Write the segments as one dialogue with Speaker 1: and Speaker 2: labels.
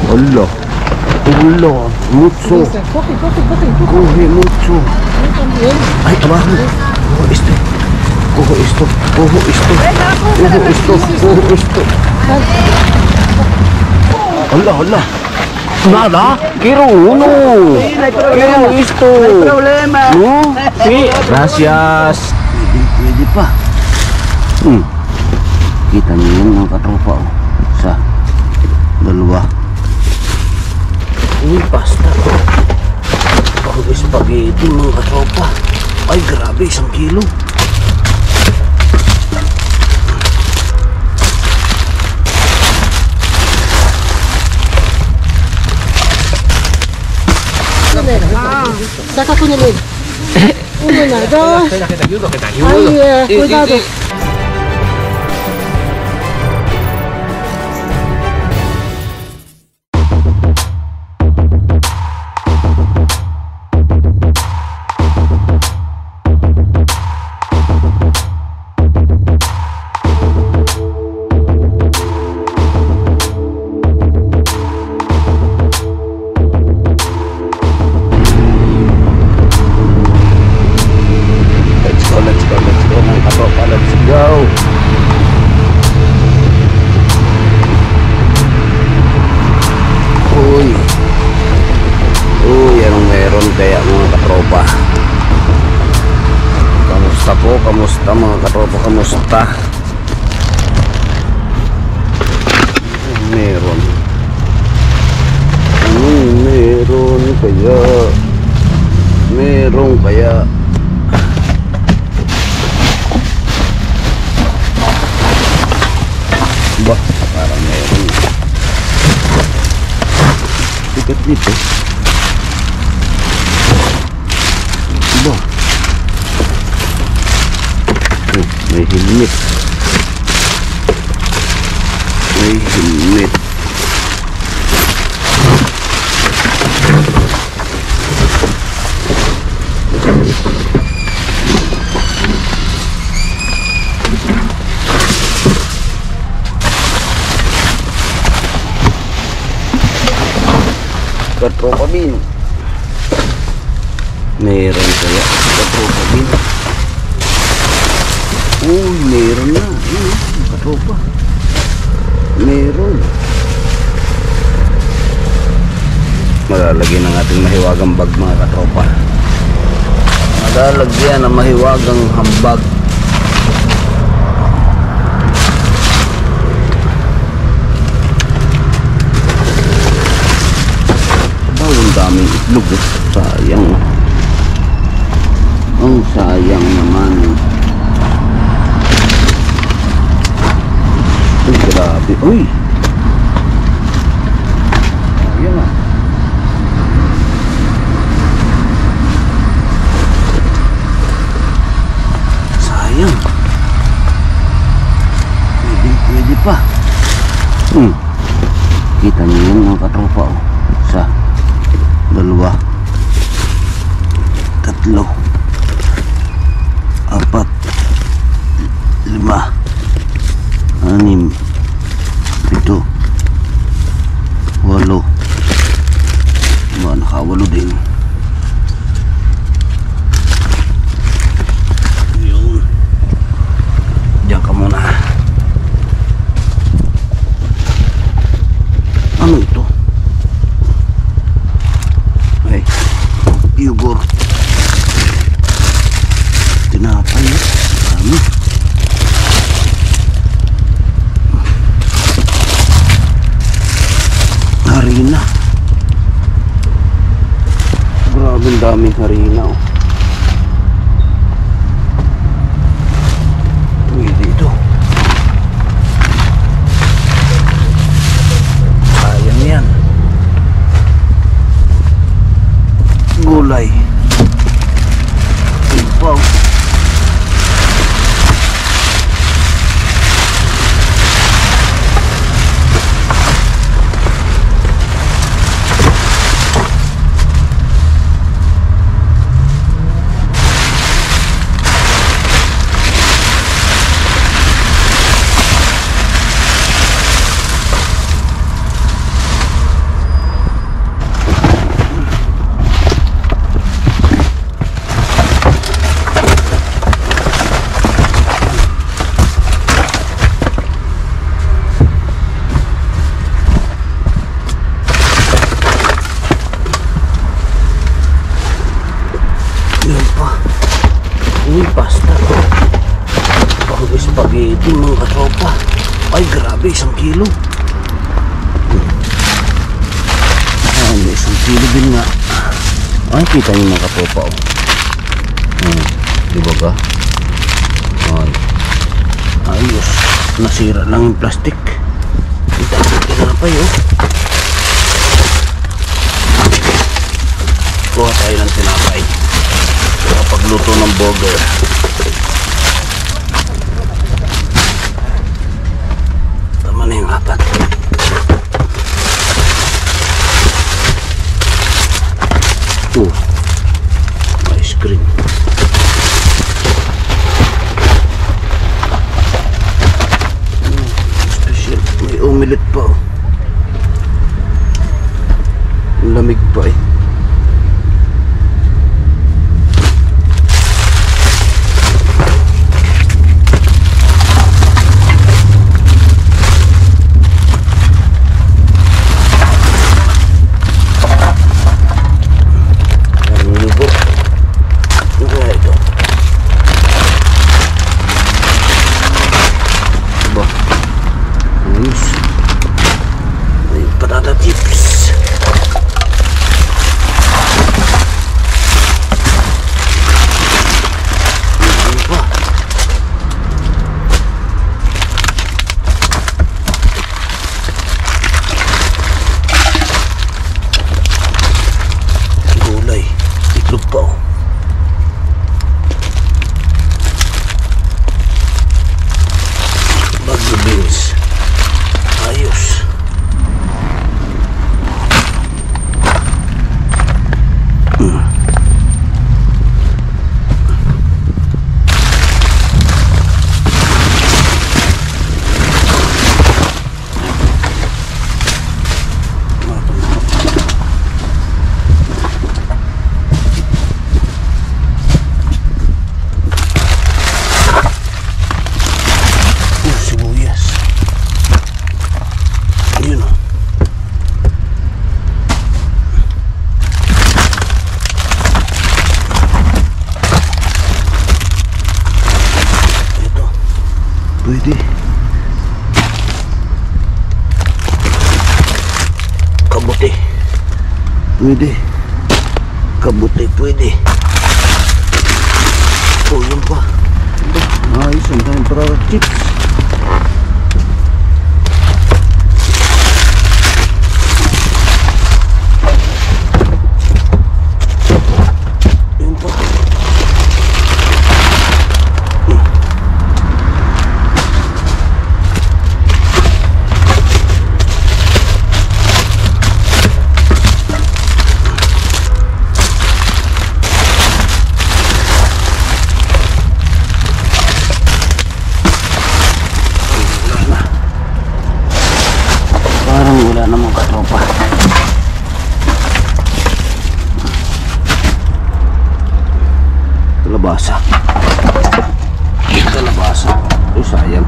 Speaker 1: Hola. Hola. Mucho. Coge mucho. Ay, abajo. Cojo esto. Cojo esto. Cojo esto. Cojo esto. Cojo esto. Hola, hola. Nada. Quiero uno. Quiero esto.
Speaker 2: No hay problema.
Speaker 1: No? Sí. Gracias. Pwede pa. Kita niyo yun mga katropa. Isa. Dalawa. Uy, pasta. Pang spaghetti mga katropa. Ay, grabe. 1 kilo.
Speaker 2: Saca con el dedo. Una, dos.
Speaker 3: Espera, que te ayudo.
Speaker 2: Ay, cuidado.
Speaker 1: Kamusta mga katropa, kamusta? Meron. Anong meron kaya? Meron kaya? Ba, parang meron. Tikat dito. Ba, may helmet. May helmet. Katropa bin. Meron kaya katropa bin. Uy, meron na. Katropa. Meron. Malalagyan ng ating mahiwagang bag mga katropa. Malalagyan ng mahiwagang hambag. Ang daming itlog. Sayang. Ang sayang naman. Uy, grabe. Uy! Ayan na. Sayang. Pwede pa. Kita niyo yun mga katropa. Isa. Dalawa. Tatlo. Apat. 5. 6, 7, 8. Nakawalo din. Yun. Diyan ka muna. Ano ito? Ay, yogurt. Tinapay. Ano? Harina. Grabe ang daming harina. Uy, dito. Sayang yan. Gulay. Ipaw. Grabe, 1 kilo. May 1 kilo din nga. Ay, kita niyo mga katropa. Di ba ba? Ay. Ayos. Nasira lang yung plastic. Kita ko tinapay, oh. Kuha tayo ng tinapay. Pagluto ng burger. Tama na yung 4. Ice cream. Special. May omelette pa, oh. Lamig pa, eh. Pwede. Kabuti. Pwede. Kabuti pwede. Oh, yun pa. Ayos, ang dahil para chips. Wala namang katropa. Kalabasa. Kalabasa. Oh, sayang.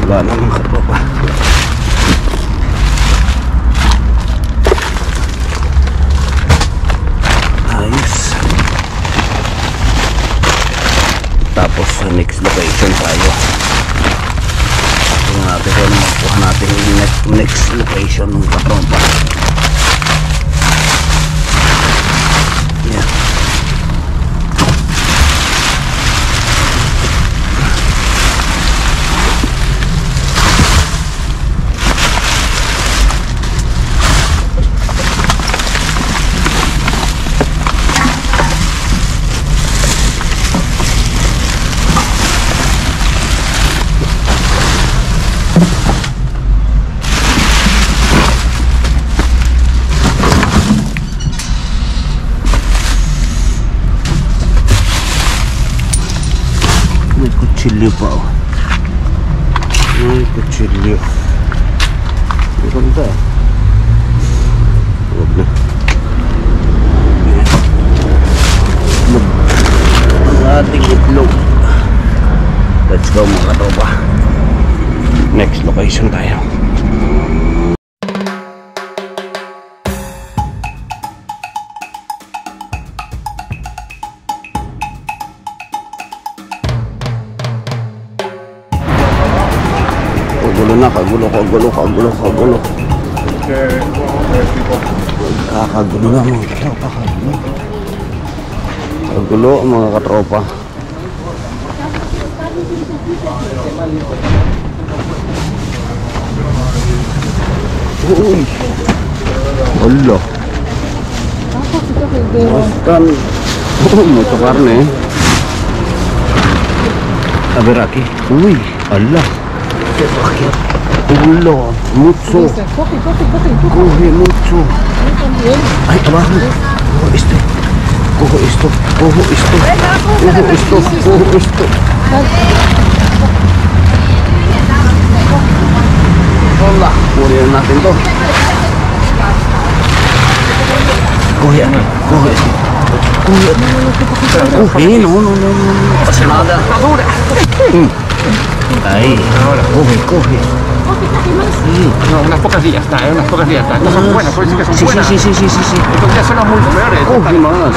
Speaker 1: Wala namang katropa. Ayos. Tapos sa next location tayo. Natin kung makuha natin yung next location ng katrompa. Yeah. May kutsilyo pa, oh. May kutsilyo. Maganda. Huwag na. Ang ating itlog. Let's go mga katropa. Next location tayo. Gulo na. Kagulo, kagulo. Kakagulo na mga katropa, kagulo. Kagulo mga katropa. Uy! Allah! Maskan! Mucho karne. Aberaki. Uy! Allah! Allah! Mucho! Coge mucho! Ay, abajo! Cojo esto! Cojo esto! Cojo esto! Cojo esto! Cojo esto! Hola! Kunin natin to. Coge aquí. Coge esto. Coge. No, no, no, no. No pasa nada. Ahí. Coge, coge. Sí.
Speaker 3: No, unas pocas días está, unas pocas días está. Estas son buenas, por eso que son buenas.
Speaker 1: Sí.
Speaker 3: Estos días son los muy peores.
Speaker 1: Coge más.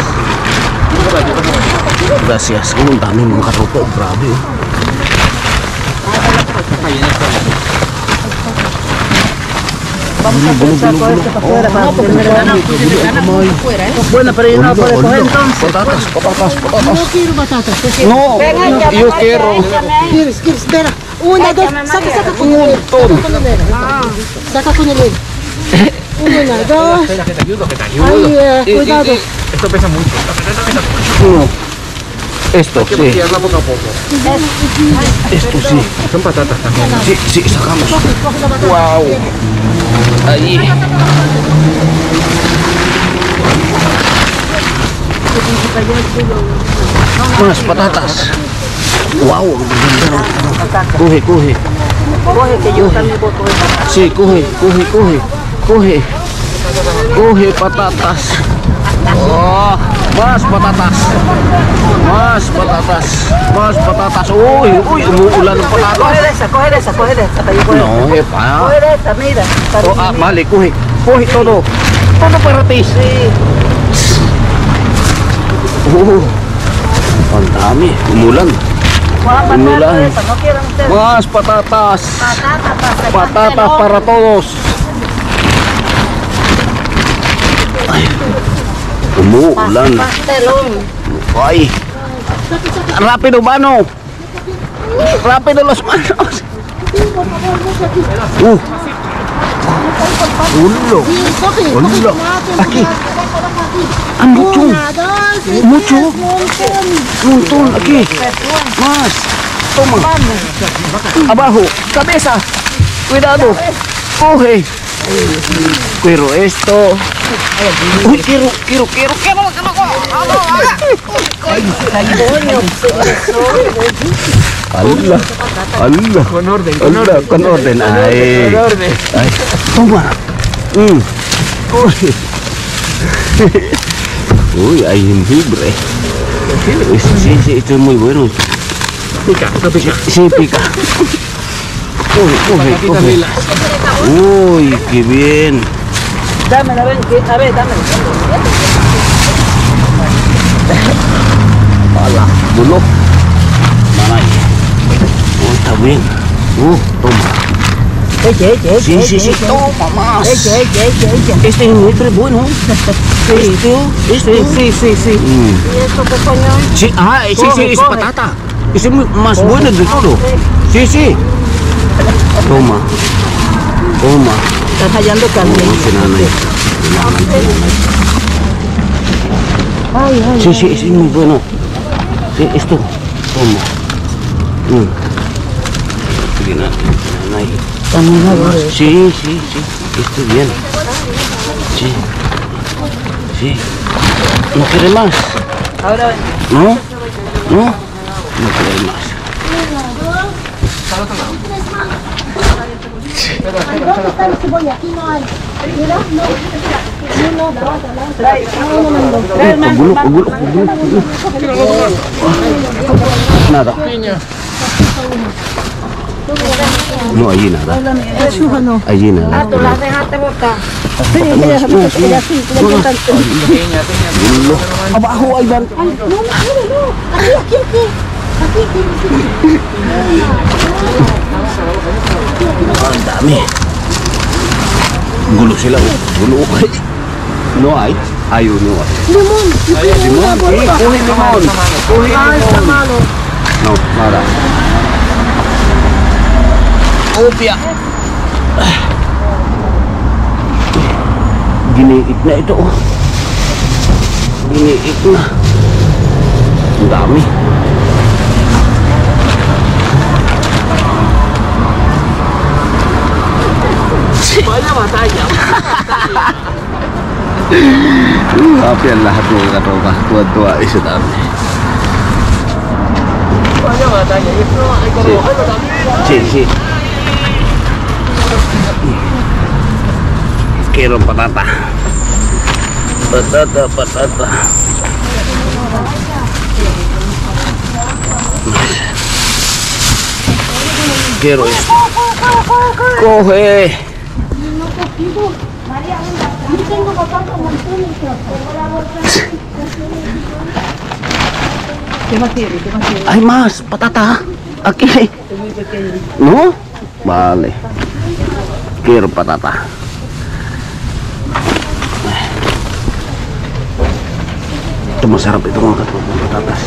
Speaker 1: Gracias. Ang dami mga katropa. Grabe.
Speaker 2: Vamos a aprovechar todo esto para afuera para tener afuera, ¿eh? Bueno, pero yo no puedo coger entonces.
Speaker 1: Patatas.
Speaker 2: No quiero batatas.
Speaker 1: No, yo quiero.
Speaker 2: ¿Quieres? Espera. Una, dos. Saca con el dedo. Saca con el dedo. Una, dos.
Speaker 3: Espera, que te ayudo.
Speaker 2: Ay, cuidado.
Speaker 3: Esto pesa mucho.
Speaker 1: Uno. Esto,
Speaker 3: Hay que
Speaker 1: sí.
Speaker 3: vaciarla poco a poco.
Speaker 1: Esto sí.
Speaker 3: Son patatas también.
Speaker 1: Sí, sacamos.
Speaker 2: Coge la batata.
Speaker 1: Wow. Ahí. Más patatas. Wow. Coge.
Speaker 2: Coge que yo también puedo coger.
Speaker 1: Sí, coge. Coge patatas. Oh, más patatas. Más patatas. Uy, umuulan ng patatas.
Speaker 2: Coge de esa. Para yo coger.
Speaker 1: No, pa.
Speaker 2: Coge de esa, mira.
Speaker 1: Oh, vale, coge todo. Todo para ti.
Speaker 2: Sí.
Speaker 1: Ang dami. Umulan. Umulan.
Speaker 2: No quieran ustedes.
Speaker 1: Más patatas. Patatas para todos. Ay, umulan.
Speaker 2: Pastelón.
Speaker 1: Ay. Rápido, mano. Rápido las manos. Ulo. Ulo. Aquí. Ah, mucho. Montón. Aquí. Más. Toma. Abajo. Cabeza. Cuidado. Coge. Pero esto. Uy, quiero. Allah.
Speaker 3: Con orden,
Speaker 1: Con orden. Ay. Ay. Toma. Coge. Uy, hay jengibre. Sí, esto es muy bueno.
Speaker 3: Pica.
Speaker 1: Sí, pica. Coge. Uy, qué bien.
Speaker 2: Dámela, ven, a ver, dámela.
Speaker 1: Ala, dulu. Mana ya? Oh, está bien. Toma.
Speaker 2: Eche.
Speaker 1: Sí. Toma más.
Speaker 2: Eche.
Speaker 1: Este jengibre es bueno. Este.
Speaker 2: Sí. ¿Y esto qué coño?
Speaker 1: Sí,
Speaker 2: Coge,
Speaker 1: es
Speaker 2: coge.
Speaker 1: patata. Ese es más bueno de todo. Sí. Toma.
Speaker 2: Estás hallando carne. Ay.
Speaker 1: Sí, es muy bueno. Sí, esto. Toma.
Speaker 2: También hago.
Speaker 1: Sí. Esto bien. Sí. ¿No quiere más?
Speaker 2: Ahora ven.
Speaker 1: ¿No? No quiere más.
Speaker 2: ¿Dónde está la cebolla? Aquí no hay. Mira, no. Trae más.
Speaker 1: Nada. No, allí nada. Allí nada.
Speaker 2: Tú las dejaste botar.
Speaker 1: Abajo ahí van.
Speaker 2: No. Aquí.
Speaker 1: Ang dami. Gulo sila. Gulo. No ay? Ayaw no ay.
Speaker 2: Limon.
Speaker 1: Limon? Kuhin limon. Kuhin limon. No, nada. Opya. Giniit na ito. Giniit na. Ang dami.
Speaker 3: Banyak batalla.
Speaker 1: Tapi ang lahat mga katropa. Tuwa-tuwa isa dami.
Speaker 3: Banyak batalla. Esto hay que recogerlo también.
Speaker 1: Sí. Quiero patata. Patata. Quiero esto. Coge.
Speaker 2: ¿Qué más quiere?
Speaker 1: Hay más patata. Aquí. ¿No? Vale. Quiero patata. Ito masarap ito mga katropa, patatas.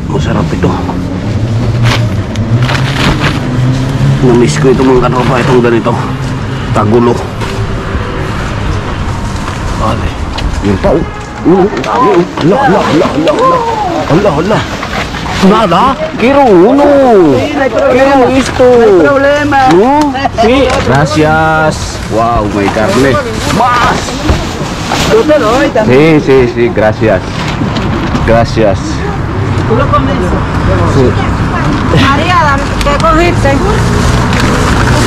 Speaker 1: Masarap ito. Namiss ko ito mga katropa, itong ganito. Tagulo. Vale. Yung pa oh. Hala. Nada. Quiero uno. Quiero esto.
Speaker 2: No hay problema.
Speaker 1: No? Sí. Gracias. Wow, may carne. Más.
Speaker 2: Yo te doy también.
Speaker 1: Sí, gracias. Gracias.
Speaker 2: Tú lo comes.
Speaker 1: Sí.
Speaker 2: María, ¿qué cogiste?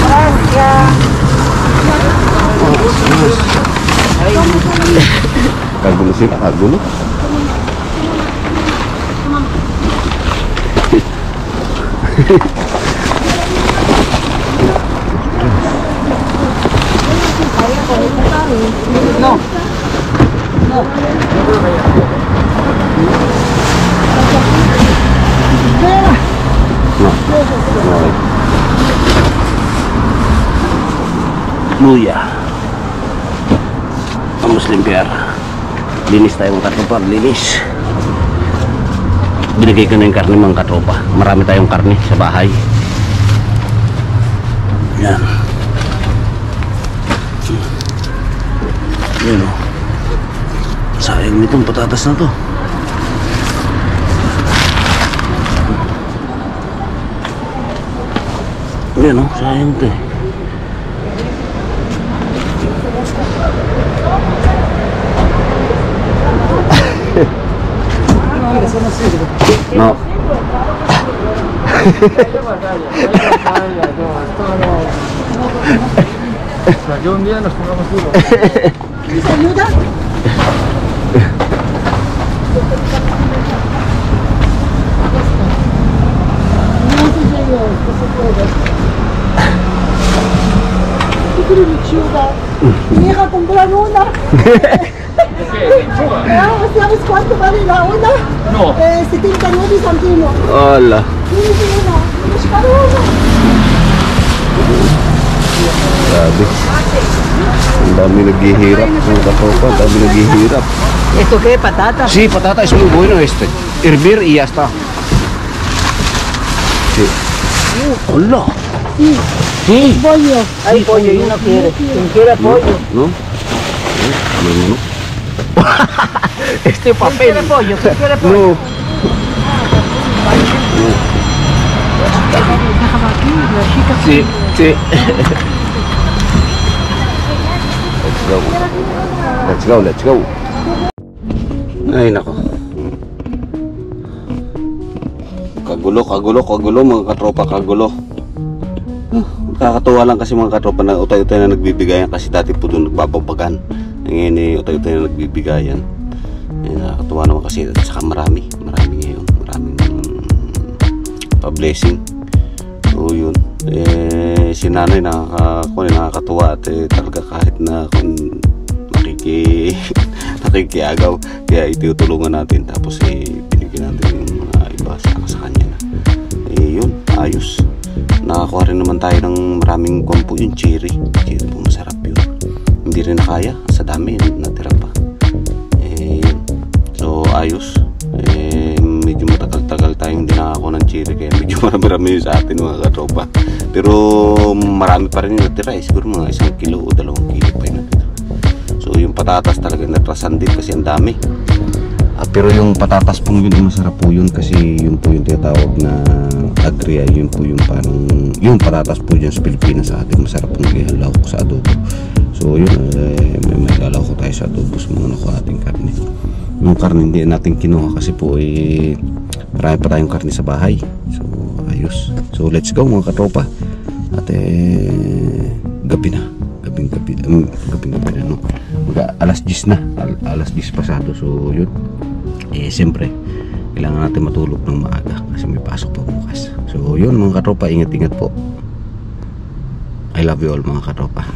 Speaker 2: Gracias.
Speaker 1: Kagulo sila, kagulo.
Speaker 2: No.
Speaker 1: Luya. Vamos limpiar. Linis tayo mga katropa, linis. Binigay ko na yung karne mga katropa. Marami tayong karne sa bahay. Yan. Yan o. Sayang nitong patatas na to. Yan o, sayang ito eh. No.
Speaker 3: Que un día nos pongamos duro.
Speaker 2: ¿Les ayuda? Mi hija comprar una. ¿Sabes cuánto vale la una?
Speaker 3: No.
Speaker 2: 79 céntimos.
Speaker 1: Hola. Grabe. Ang dami naghihirap. Ang katropa, ang dami naghihirap.
Speaker 2: ¿Esto qué? ¿Patata?
Speaker 1: Sí, patata es muy bueno este. Hervir y ya está. Sí. Hola.
Speaker 2: Sí.
Speaker 1: Sí.
Speaker 2: Pollo. Hay pollo y uno quiere. ¿Quién quiere pollo?
Speaker 1: ¿No? No.
Speaker 2: Este papel. ¿Quién quiere pollo? ¿Quién quiere pollo?
Speaker 1: No. Sí. Let's go. Ay nako. Kagulo mga katropa, kagulo. Nakakatuwa lang kasi mga katropa na utay-utay na nagbibigayan kasi dati po doon nagbababagan. Ngayon eh utay-utay na nagbibigayan. Nakakatuwa naman kasi at saka marami ngayon. Maraming pa-blessing. So yun. Si nanay nakakatuwa at talaga kahit na nakikiagaw. Kaya itutulungan natin. Tapos binigyan natin yung mga iba sa kanya na. Yun, ayos. nakakuha rin naman tayo ng maraming kwampo, yung cherry po, masarap yun. Hindi rin nakaya, sa dami natira pa. So ayos, medyo matagal-tagal tayong hindi nakakuha ng cherry, kaya medyo marami-rami yun sa atin mga katropa. Pero marami pa rin yung natira, siguro mga 1 kilo o 2 kilo pa yun natira. So yung patatas talaga natrasan din kasi ang dami. Pero yung patatas pong yun, masarap po yun kasi yun po yung tinatawag na agria. Yun po yung parang yung patatas po dyan sa Pilipinas sa atin, masarap pong ihalaw sa adobo. So yun, may lalaw ko tayo sa adobo sa mga nakuha ating karne. Yung karne hindi natin kinuha kasi po marami pa tayong karne sa bahay. So ayos. So let's go mga katropa. At gabi na, gabi na, no? Alas 10 na, alas 10 pasado. So yun, siyempre kailangan natin matulog ng maaga kasi may pasok pa bukas. So yun mga katropa, ingat-ingat po. I love you all mga katropa.